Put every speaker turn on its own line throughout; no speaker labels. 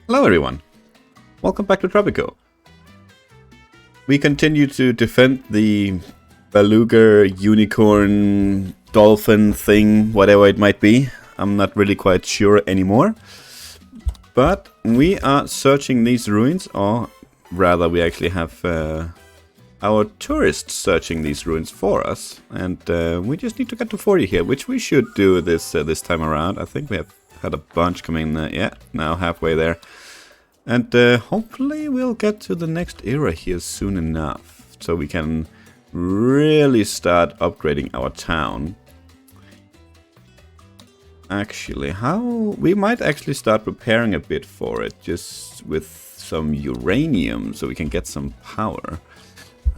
Hello everyone, welcome back to Tropico. We continue to defend the beluga, unicorn, dolphin thing, whatever it might be. I'm not really quite sure anymore. But we are searching these ruins, or rather we actually have our tourists searching these ruins for us. And we just need to get to 40 here, which we should do this time around. I think we have had a bunch coming in, yeah, now halfway there. And hopefully we'll get to the next era here soon enough, so we can really start upgrading our town. Actually, we might actually start preparing a bit for it, just with some uranium, so we can get some power.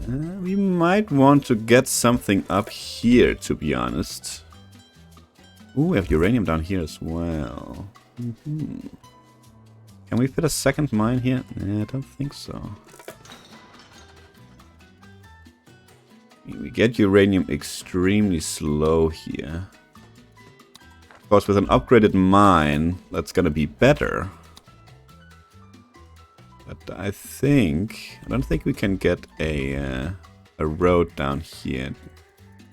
We might want to get something up here, to be honest. Ooh, we have uranium down here as well. Can we fit a second mine here? I don't think so. We get uranium extremely slow here. Of course, with an upgraded mine, that's gonna be better. But I don't think we can get a road down here.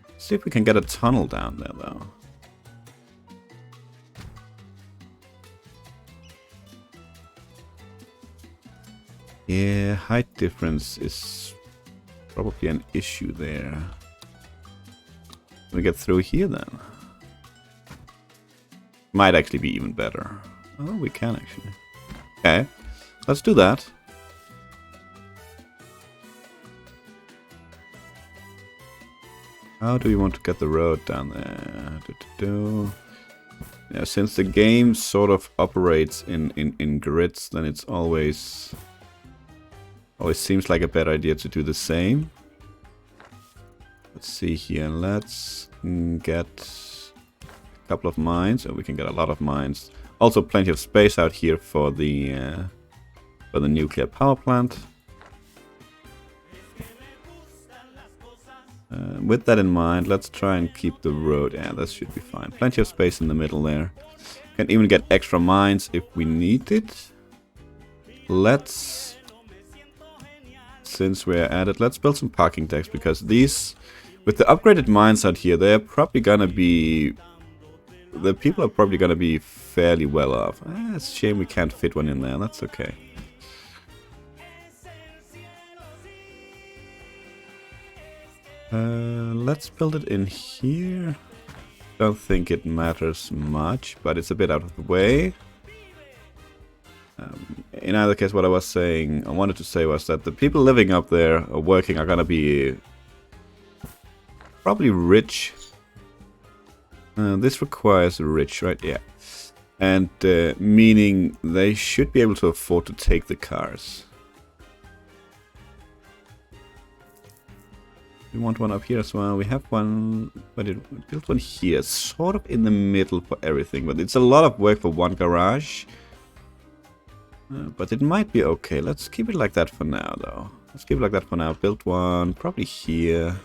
Let's see if we can get a tunnel down there, though. Yeah, height difference is probably an issue there. Can we get through here then? Might actually be even better. Oh, we can actually. Okay, let's do that. How do we want to get the road down there? Yeah, since the game sort of operates in grids, then it's always seems like a better idea to do the same. Let's see here. Let's get a couple of mines, and we can get a lot of mines. Also, plenty of space out here for the nuclear power plant. With that in mind, let's try and keep the road. Yeah, that should be fine. Plenty of space in the middle there. Can even get extra mines if we need it. Since we're at it, let's build some parking decks, because these, with the upgraded mines out here, they're probably gonna be, the people are probably gonna be fairly well off. It's a shame we can't fit one in there. That's okay. Let's build it in here. Don't think it matters much, but it's a bit out of the way. In either case, what I wanted to say was that the people living up there or working are gonna be probably rich. This requires rich, right? Yeah. And meaning they should be able to afford to take the cars. We want one up here as well. We have one, but it built one here, sort of in the middle for everything. But it's a lot of work for one garage. But it might be okay. Let's keep it like that for now, though. Let's keep it like that for now. Build one, probably here.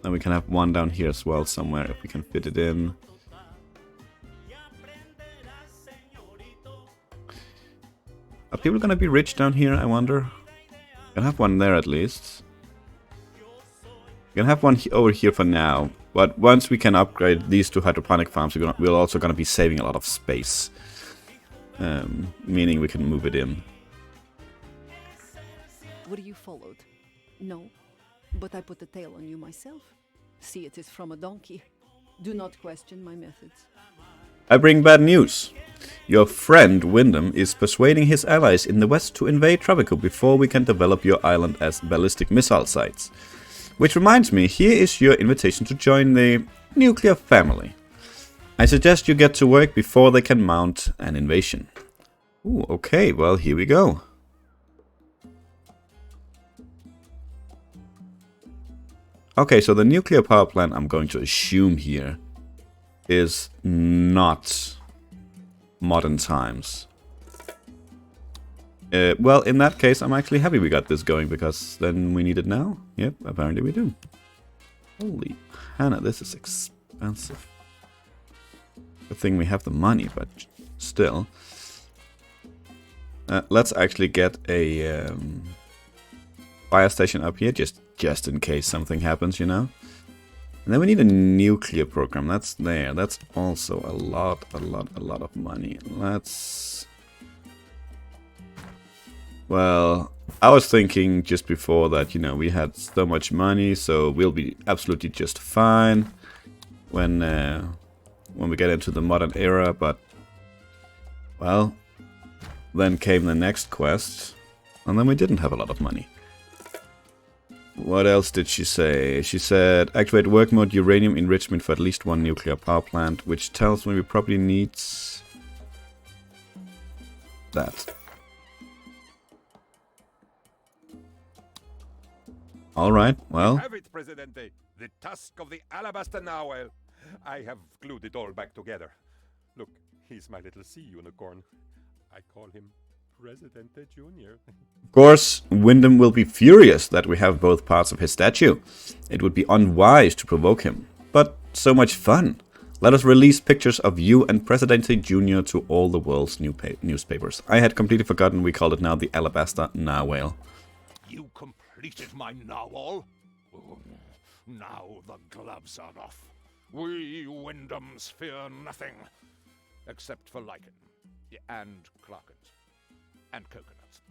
And we can have one down here as well somewhere, if we can fit it in. Are people gonna be rich down here, I wonder? We can have one there at least. We can have one over here for now. But once we can upgrade these two hydroponic farms, we're also gonna be saving a lot of space. Meaning we can move it in.
Were you followed? No, but I put the tail on you myself. See, it is from a donkey. Do not question my methods.
I bring bad news. Your friend Wyndham is persuading his allies in the west to invade Tropico before we can develop your island as ballistic missile sites. Which reminds me, here is your invitation to join the nuclear family. I suggest you get to work before they can mount an invasion. Ooh, okay, well, here we go. Okay, so the nuclear power plant, I'm going to assume here, is not modern times. Well, in that case, I'm actually happy we got this going, because then we need it now. Yep, apparently we do. Holy Hannah, this is expensive. Good thing we have the money, but still. Let's actually get a fire station up here, just in case something happens, you know. And then we need a nuclear program. That's there. That's also a lot of money. Well, I was thinking just before that, you know, we had so much money, so we'll be absolutely just fine when we get into the modern era. But well, then came the next quest, and then we didn't have a lot of money. What else did she say? She said, activate work mode uranium enrichment for at least one nuclear power plant, which tells me we probably need that. Alright, well.
Have it, Presidente. The tusk of the alabaster narwhal. I have glued it all back together. Look, he's my little sea unicorn. I call him Presidente Jr.
Of course, Wyndham will be furious that we have both parts of his statue. It would be unwise to provoke him, but so much fun. Let us release pictures of you and Presidente Jr. to all the world's newspapers. I had completely forgotten we called it now the Alabaster Narwhal.
You completed my narwhal? Oh, now the gloves are off. We Wyndhams fear nothing, except for lichen, and Clarkens, and coconuts.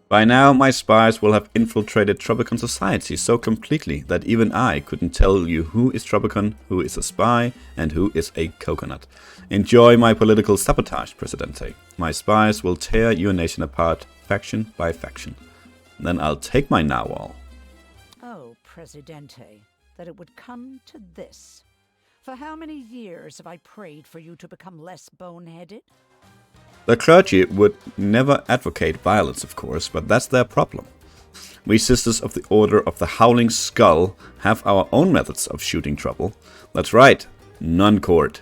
By now, my spies will have infiltrated Tropicon society so completely that even I couldn't tell you who is Tropicon, who is a spy, and who is a coconut. Enjoy my political sabotage, Presidente. My spies will tear your nation apart, faction by faction. Then I'll take my narwhal.
Oh, Presidente, that it would come to this. For how many years have I prayed for you to become less boneheaded?
The clergy would never advocate violence, of course, but that's their problem. We Sisters of the Order of the Howling Skull have our own methods of shooting trouble. That's right, non-court.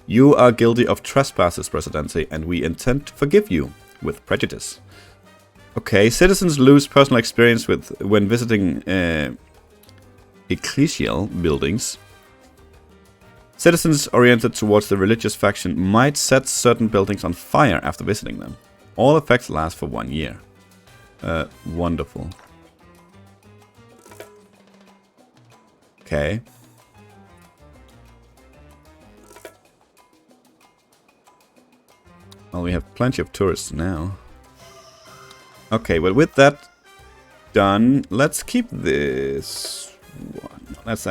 You are guilty of trespasses, Presidente, and we intend to forgive you with prejudice. Okay, citizens lose personal experience when visiting ecclesial buildings. Citizens oriented towards the religious faction might set certain buildings on fire after visiting them. All effects last for 1 year. Wonderful. Okay. Well, we have plenty of tourists now. Okay, well, with that done, let's keep this one. Let's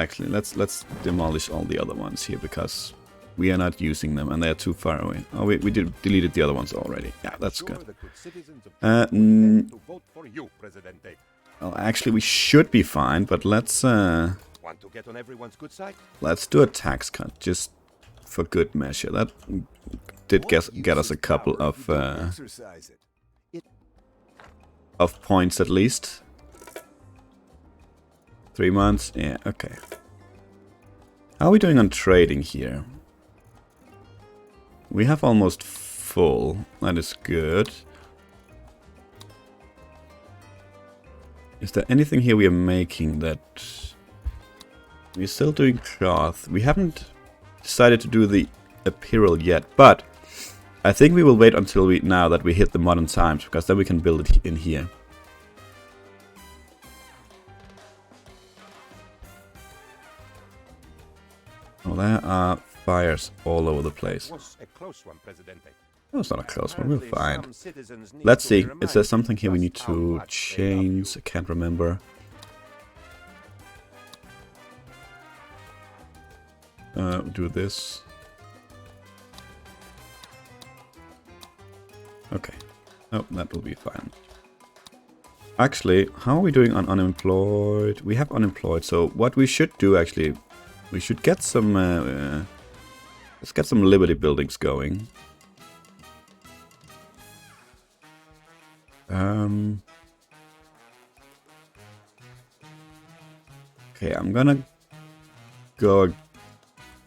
demolish all the other ones here because we are not using them and they are too far away. Oh, we deleted the other ones already. Yeah, that's good. Well, actually, we should be fine, but let's
Want to get on everyone's good side?
let's do a tax cut just for good measure. That did get us a couple of points at least. 3 months? Yeah, okay. How are we doing on trading here? We have almost full. That is good. Is there anything here we are making that... We're still doing cloth. We haven't decided to do the apparel yet, but I think we will wait until now that we hit the modern times, because then we can build it in here. Well, there are fires all over the place.
Was a close one, Presidente.
Oh, it's not a close one, we'll find. Let's see, is there something here we need to change? I can't remember. Do this. Okay. Oh, that will be fine. Actually, how are we doing on unemployed? We have unemployed, so what we should do actually... We should get some, let's get some Liberty buildings going. Okay, I'm gonna go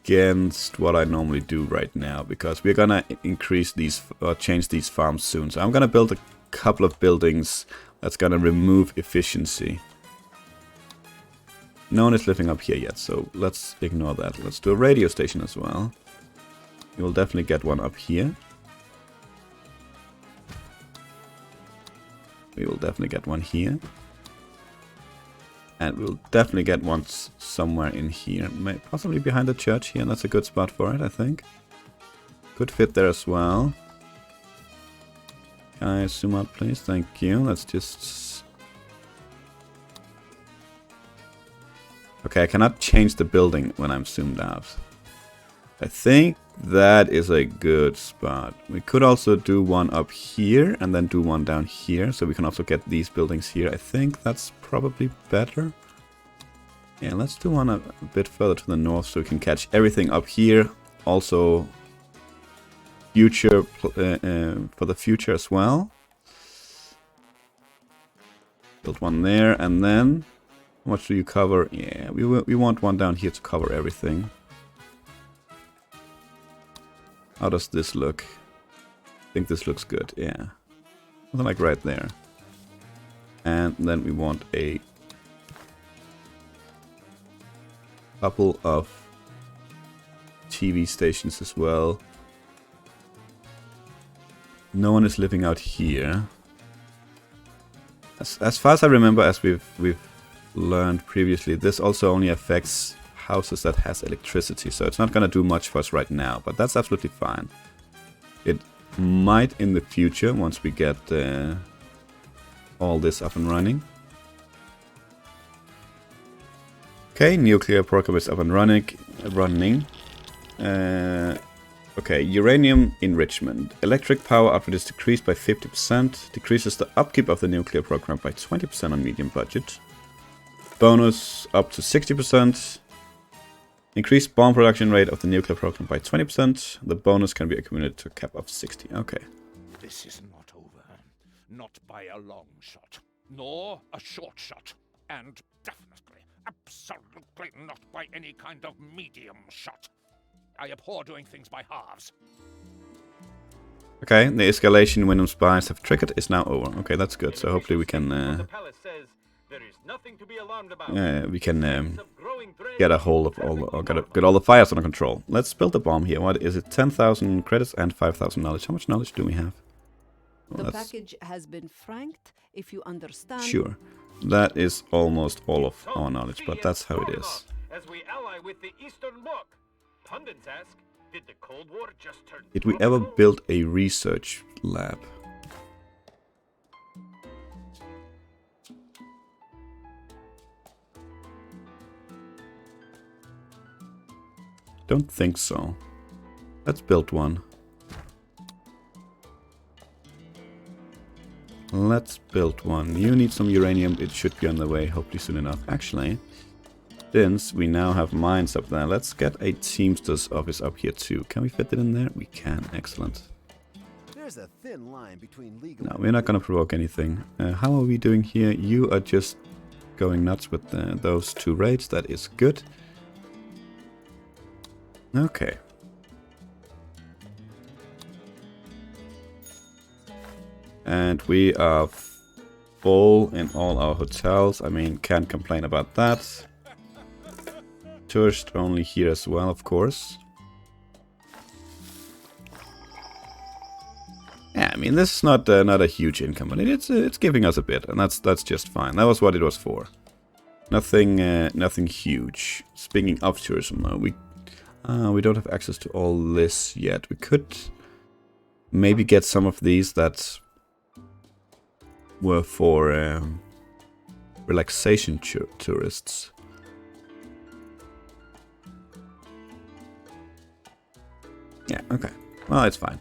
against what I normally do right now, because we're gonna increase these, or change these farms soon. So I'm gonna build a couple of buildings that's gonna remove efficiency. No one is living up here yet, so let's ignore that. Let's do a radio station as well. You'll definitely get one up here. We will definitely get one here. And we'll definitely get one somewhere in here. Possibly behind the church here. That's a good spot for it, I think. Could fit there as well. Can I zoom out, please? Thank you. Let's just... Okay, I cannot change the building when I'm zoomed out. I think that is a good spot. We could also do one up here and then do one down here. So we can also get these buildings here. I think that's probably better. Yeah, let's do one a bit further to the north so we can catch everything up here. Also, future for the future as well. Build one there and then... How much do you cover? Yeah, we want one down here to cover everything. How does this look? I think this looks good, yeah. Something like right there. And then we want a couple of TV stations as well. No one is living out here. As far as I remember, as we've learned previously, this also only affects houses that has electricity, so it's not gonna do much for us right now, but that's absolutely fine. It might in the future once we get all this up and running. Okay, nuclear program is up and running. Okay, uranium enrichment. Electric power output is decreased by 50%, decreases the upkeep of the nuclear program by 20% on medium budget. Bonus up to 60%. Increased bomb production rate of the nuclear program by 20%. The bonus can be accumulated to a cap of 60. Okay.
This is not over. Not by a long shot. Nor a short shot. And definitely, absolutely not by any kind of medium shot. I abhor doing things by halves.
Okay, the escalation Wyndham spies have triggered is now over. Okay, that's good. So hopefully we can get a hold of all, or get all the fires under control. Let's build a bomb here. What is it? 10,000 credits and 5,000 knowledge. How much knowledge do we have? Well,
the package has been franked, if you understand.
Sure. That is almost all of our knowledge, but that's how it is.
As we ally with the Eastern Bloc, pundits ask, did the Cold War just turn
Did we ever build a research lab? Don't think so. Let's build one. Let's build one. You need some uranium. It should be on the way, hopefully soon enough. Actually, since we now have mines up there, let's get a Teamster's office up here too. Can we fit it in there? We can. Excellent.
There's a thin line between legal.
No, we're not going to provoke anything. How are we doing here? You are just going nuts with those two raids. That is good. Okay. And we are full in all our hotels. I mean, can't complain about that. Tourist only here as well, of course. Yeah, I mean, this is not a huge income, but it's giving us a bit, and that's just fine. That was what it was for. Nothing huge. Speaking of tourism, though, we don't have access to all this yet. We could maybe get some of these that were for relaxation tourists. Yeah, okay. Well, it's fine.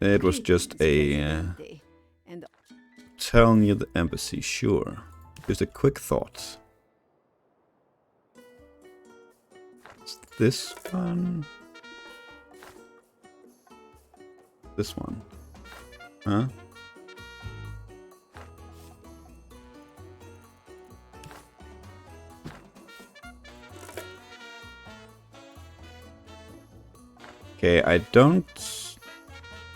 It was just a hotel near the embassy, sure. Just a quick thought. Is this one? This one? Huh? Okay, I don't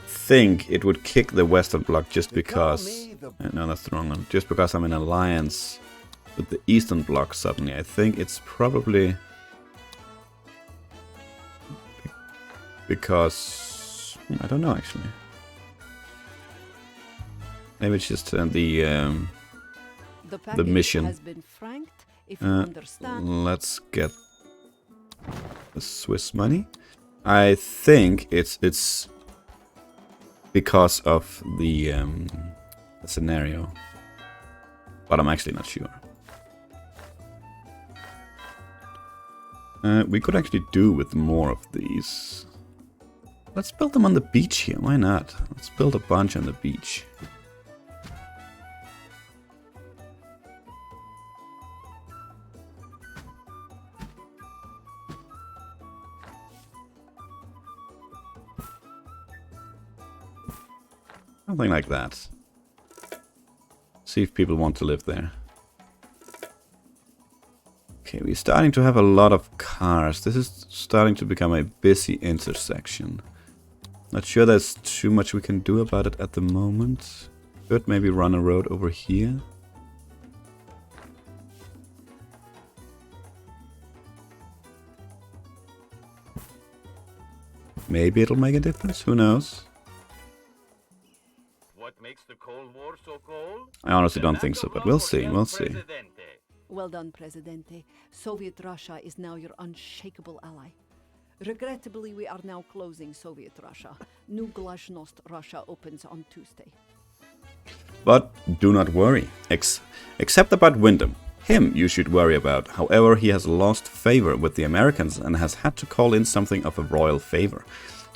think it would kick the Western Bloc just because... no, that's the wrong one. Just because I'm in alliance with the Eastern Bloc suddenly. I think it's probably... because... I don't know, actually. Maybe it's just
The package
mission.
has been franked, if you understand.
Let's get the Swiss money. I think it's because of the scenario, but I'm actually not sure. We could actually do with more of these. Let's build them on the beach here. Why not? Let's build a bunch on the beach. Something like that. See if people want to live there. Okay, we're starting to have a lot of cars. This is starting to become a busy intersection. Not sure there's too much we can do about it at the moment. Could maybe run a road over here. Maybe it'll make a difference, who knows?
What makes the Cold War so cold?
I honestly don't think so, but we'll see, we'll see.
Well done, Presidente. Soviet Russia is now your unshakable ally. Regrettably, we are now closing Soviet Russia. New Glasnost Russia opens on Tuesday.
But do not worry, except about Wyndham. Him you should worry about. However, he has lost favor with the Americans and has had to call in something of a royal favor.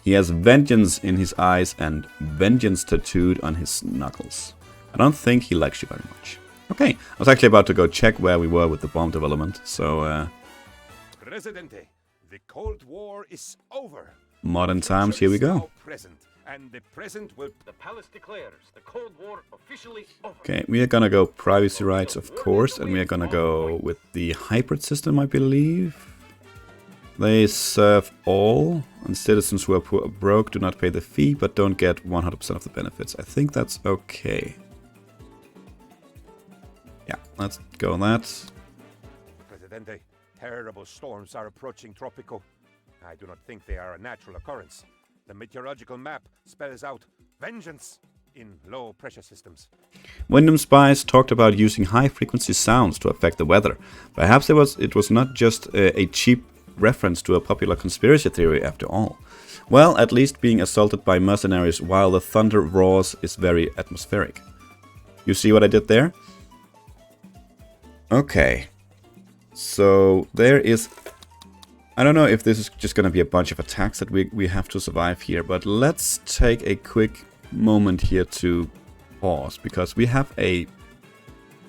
He has vengeance in his eyes and vengeance tattooed on his knuckles. I don't think he likes you very much. Okay, I was actually about to go check where we were with the bomb development, so
Presidente, the Cold War is over.
modern times, here we go.
Present, and the present will.
The palace declares the Cold War officially over.
Okay, we are gonna go privacy rights, of course, and we are gonna go with the hybrid system, I believe. They serve all, and citizens who are poor or broke do not pay the fee, but don't get 100% of the benefits. I think that's okay. Yeah, let's go on that.
Presidente, terrible storms are approaching Tropico. I do not think they are a natural occurrence. The meteorological map spells out vengeance in low pressure systems.
Wyndham spies talked about using high-frequency sounds to affect the weather. Perhaps it was not just a cheap reference to a popular conspiracy theory after all. Well, at least being assaulted by mercenaries while the thunder roars is very atmospheric. You see what I did there? Okay. So there is... I don't know if this is just going to be a bunch of attacks that we have to survive here, but let's take a quick moment here to pause, because we have a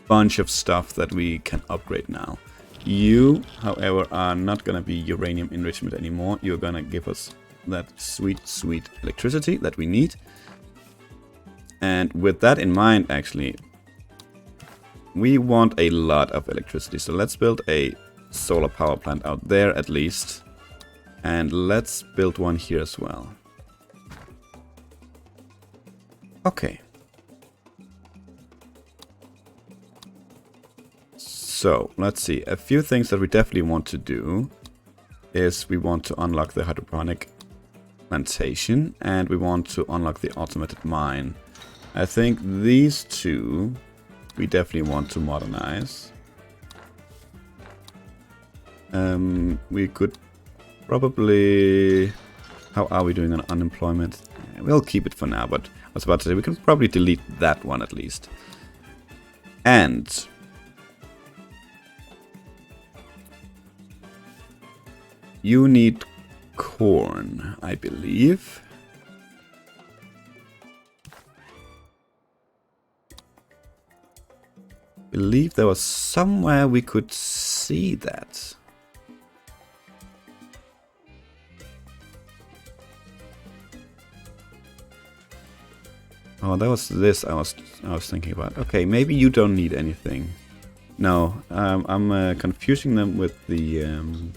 bunch of stuff that we can upgrade now. You, however, are not going to be uranium enrichment anymore. You're going to give us that sweet, sweet electricity that we need. And with that in mind, actually, we want a lot of electricity. So let's build a solar power plant out there at least. And let's build one here as well. Okay. So, let's see. A few things that we definitely want to do is we want to unlock the hydroponic plantation and we want to unlock the automated mine. I think these two we definitely want to modernize. We could probably... How are we doing on unemployment? We'll keep it for now, but I was about to say we can probably delete that one at least. And... you need corn, I believe. Believe there was somewhere we could see that. Oh, that was this I was thinking about. Okay, maybe you don't need anything. No, I'm confusing them with the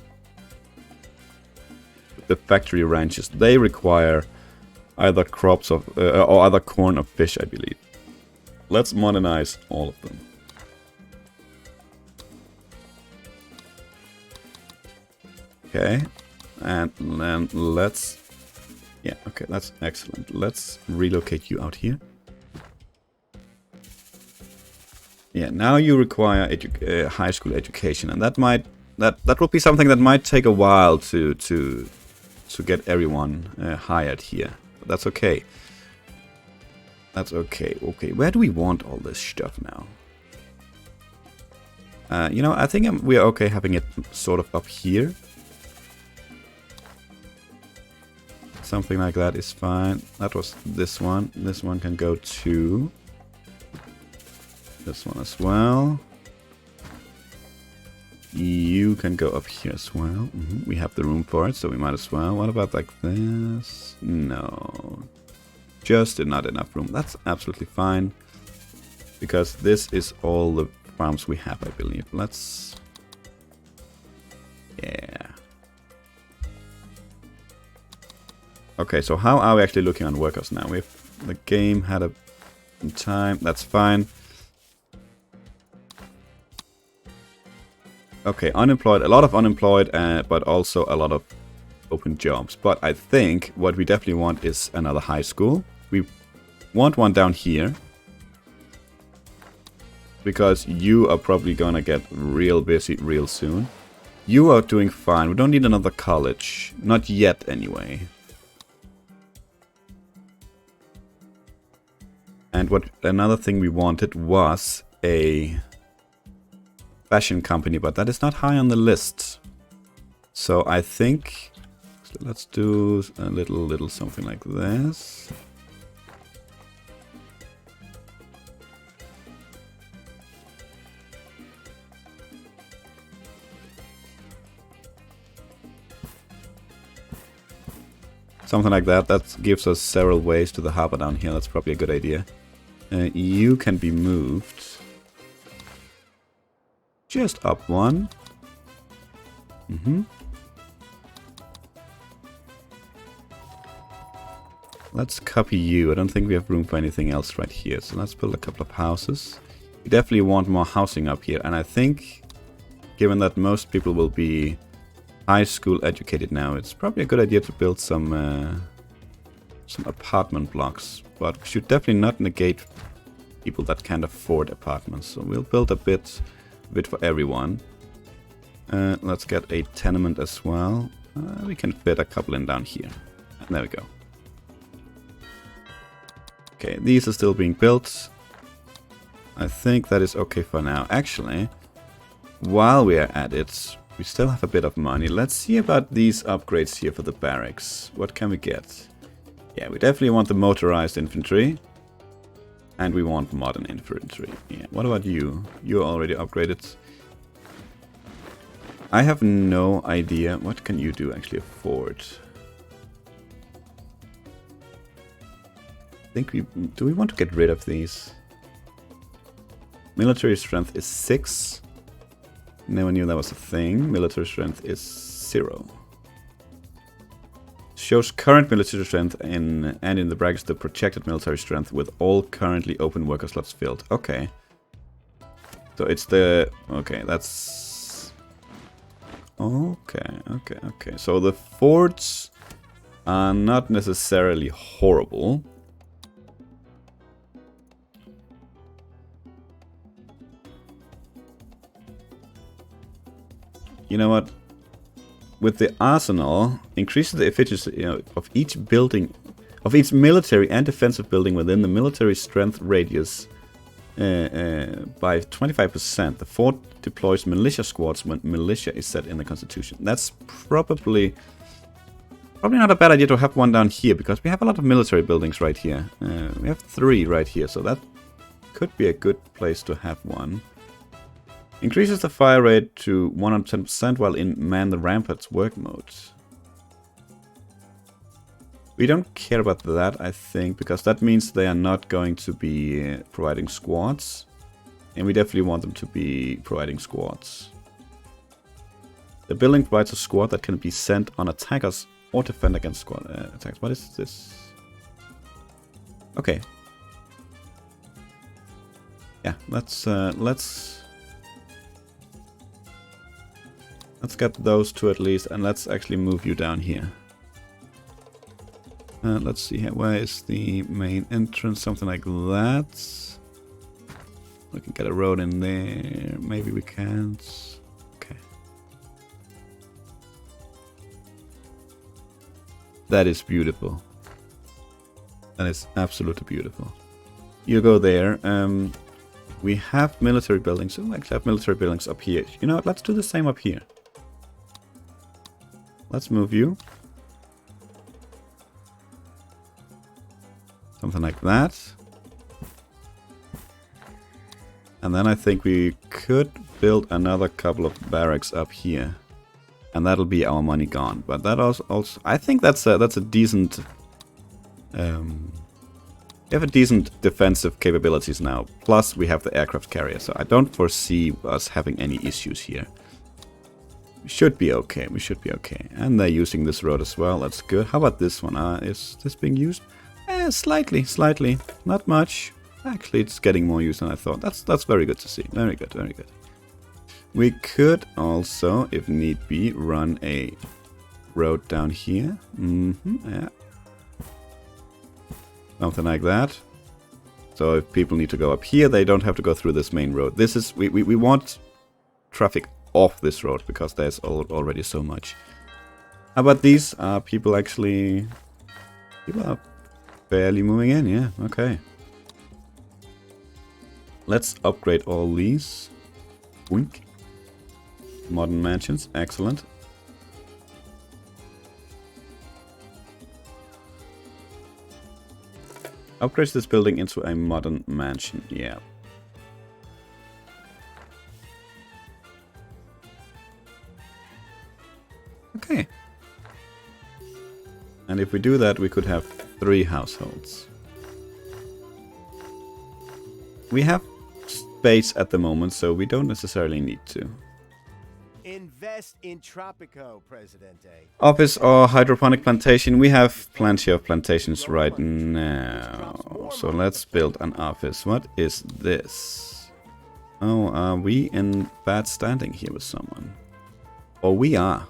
factory ranches. They require either crops of or either corn or fish, I believe. Let's modernize all of them. Okay, and then let's... yeah, okay, that's excellent. Let's relocate you out here. Yeah, now you require high school education, and that will be something that might take a while to get everyone hired here. But that's okay. That's okay. Okay, where do we want all this stuff now? You know, I think we're okay having it sort of up here. Something like that is fine. That was this one. This one can go to this one as well. You can go up here as well. We have the room for it, so we might as well. What about like this? No. Just not enough room. That's absolutely fine. Because this is all the farms we have, I believe. Let's... Yeah. Okay, so how are we actually looking on workers now? The game had some time. That's fine. Okay, unemployed. A lot of unemployed, but also a lot of open jobs. But I think what we definitely want is another high school. We want one down here. Because you are probably gonna get real busy real soon. You are doing fine. We don't need another college. Not yet, anyway. And what another thing we wanted was a fashion company, but that is not high on the list. So I think let's do a little something like this. Something like that. That gives us several ways to the harbor down here. That's probably a good idea. You can be moved just up one. Let's copy you. I don't think we have room for anything else right here. So let's build a couple of houses. We definitely want more housing up here. And I think, given that most people will be high school educated now, it's probably a good idea to build some apartment blocks. But we should definitely not negate people that can't afford apartments. So we'll build a bit for everyone. Let's get a tenement as well. We can fit a couple in down here. And there we go. Okay, these are still being built. I think that is okay for now. Actually, while we are at it, we still have a bit of money. Let's see about these upgrades here for the barracks. What can we get? Yeah, we definitely want the motorized infantry. And we want modern infantry. Yeah. What about you? You're already upgraded. I have no idea. What can you do actually afford? I think do we want to get rid of these? Military strength is 6. Never knew that was a thing. Military strength is 0. Shows current military strength and in the brackets the projected military strength with all currently open worker slots filled. Okay. So it's the... Okay, that's... Okay. So the forts are not necessarily horrible. You know what? With the arsenal, increases the efficiency of each building, of each military and defensive building within the military strength radius by 25%. The fort deploys militia squads when militia is set in the constitution. That's probably not a bad idea to have one down here, because we have a lot of military buildings right here. We have 3 right here, so that could be a good place to have one. Increases the fire rate to 110% while in Man the Ramparts work mode. We don't care about that, I think, because that means they are not going to be providing squads. And we definitely want them to be providing squads. The building provides a squad that can be sent on attackers or defend against squad attacks. What is this? Okay. Yeah, let's get those 2 at least, and let's actually move you down here. Let's see here. Where is the main entrance? Something like that. We can get a road in there. Maybe we can't. Okay. That is beautiful. That is absolutely beautiful. You go there. We have military buildings. Oh, we actually have military buildings up here. You know what? Let's do the same up here. Let's move you. Something like that. And then I think we could build another couple of barracks up here. And that'll be our money gone. But that also I think that's a decent... we have a decent defensive capabilities now. Plus we have the aircraft carrier. So I don't foresee us having any issues here. We should be okay. We should be okay. And they're using this road as well. That's good. How about this one? Is this being used? Slightly. Not much. Actually, it's getting more use than I thought. That's very good to see. Very good, very good. We could also, if need be, run a road down here. Yeah. Something like that. So if people need to go up here, they don't have to go through this main road. This is we want traffic off this road because there's already so much. How about these? People actually... People are barely moving in, yeah, okay. Let's upgrade all these. Wink. Modern mansions, excellent. Upgrade this building into a modern mansion, yeah. Okay. And if we do that, we could have 3 households. We have space at the moment, so we don't necessarily need to.
Invest in Tropico, Presidente.
Office or hydroponic plantation? We have plenty of plantations right now. So let's build an office. What is this? Oh, are we in bad standing here with someone? Oh, we are.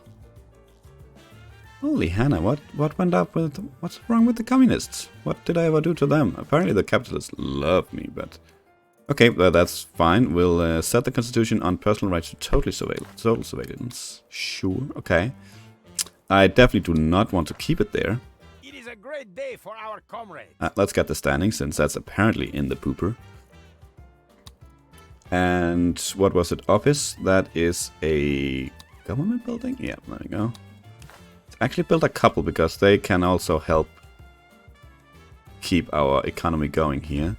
Holy Hannah, what went up with... What's wrong with the communists? What did I ever do to them? Apparently the capitalists love me, but... Okay, well, that's fine. We'll set the constitution on personal rights to total surveillance. Sure, okay. I definitely do not want to keep it there.
It is a great day for our comrades.
Let's get the standing, since that's apparently in the pooper. And what was it? Office? That is a government building? Yeah, there we go. Actually build a couple, because they can also help keep our economy going here.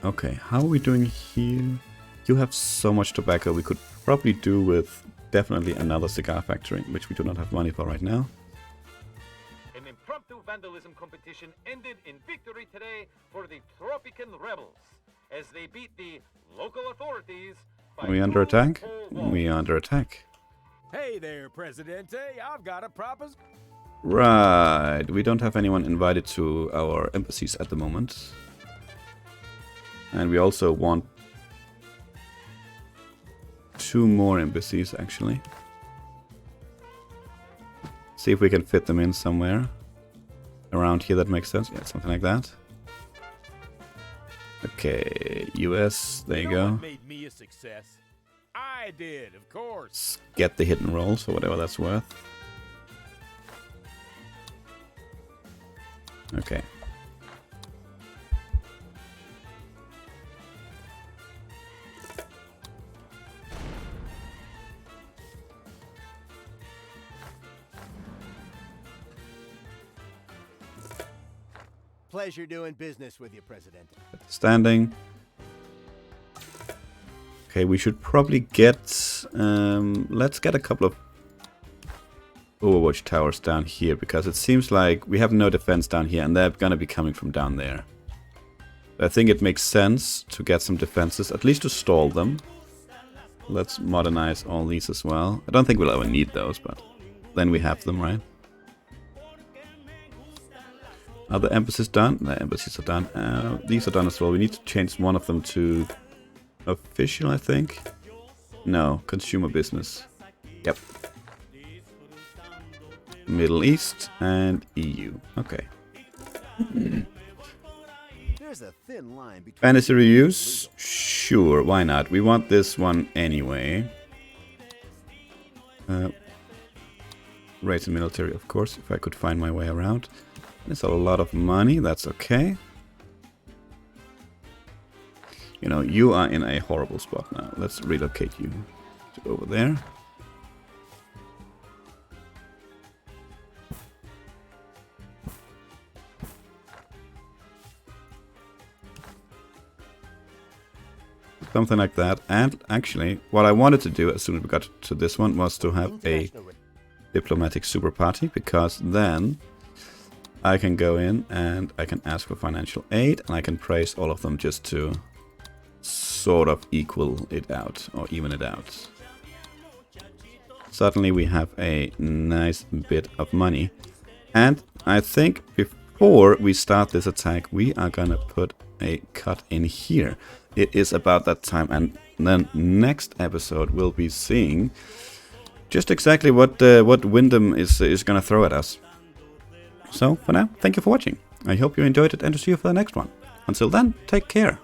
Okay, how are we doing here? You have so much tobacco. We could probably do with definitely another cigar factory, which we do not have money for right now.
An impromptu vandalism competition ended in victory today for the Tropican rebels as they beat the local authorities.
Are we under attack? We are under attack.
Hey there, Presidente. I've got a proposition.
Right, we don't have anyone invited to our embassies at the moment. And we also want 2 more embassies, actually. See if we can fit them in somewhere. Around here, that makes sense. Yeah, something like that. Okay, US, there you go.
What made me a success? I did, of course.
Let's get the hidden rolls for whatever that's worth. Okay.
Pleasure doing business with you, President.
Standing. Okay, we should probably get... let's get a couple of Overwatch towers down here, because it seems like we have no defense down here, and they're gonna be coming from down there. I think it makes sense to get some defenses, at least to stall them. Let's modernize all these as well. I don't think we'll ever need those, but then we have them, right? Are the embassies done? The embassies are done. These are done as well. We need to change one of them to official, I think. No, consumer business. Yep. Middle East, and EU. Okay.
There's a thin line between
Fantasy reuse? Sure, why not? We want this one anyway. Raise the military, of course, if I could find my way around. It's a lot of money, that's okay. You know, you are in a horrible spot now. Let's relocate you to over there. Something like that. And actually, what I wanted to do as soon as we got to this one was to have a diplomatic super party, because then I can go in and I can ask for financial aid, and I can praise all of them just to sort of equal it out or even it out. Suddenly we have a nice bit of money. And I think before we start this attack, we are gonna put a cut in here. It is about that time, and then next episode we'll be seeing just exactly what Wyndham is gonna throw at us. So for now, thank you for watching. I hope you enjoyed it, and to see you for the next one. Until then, take care.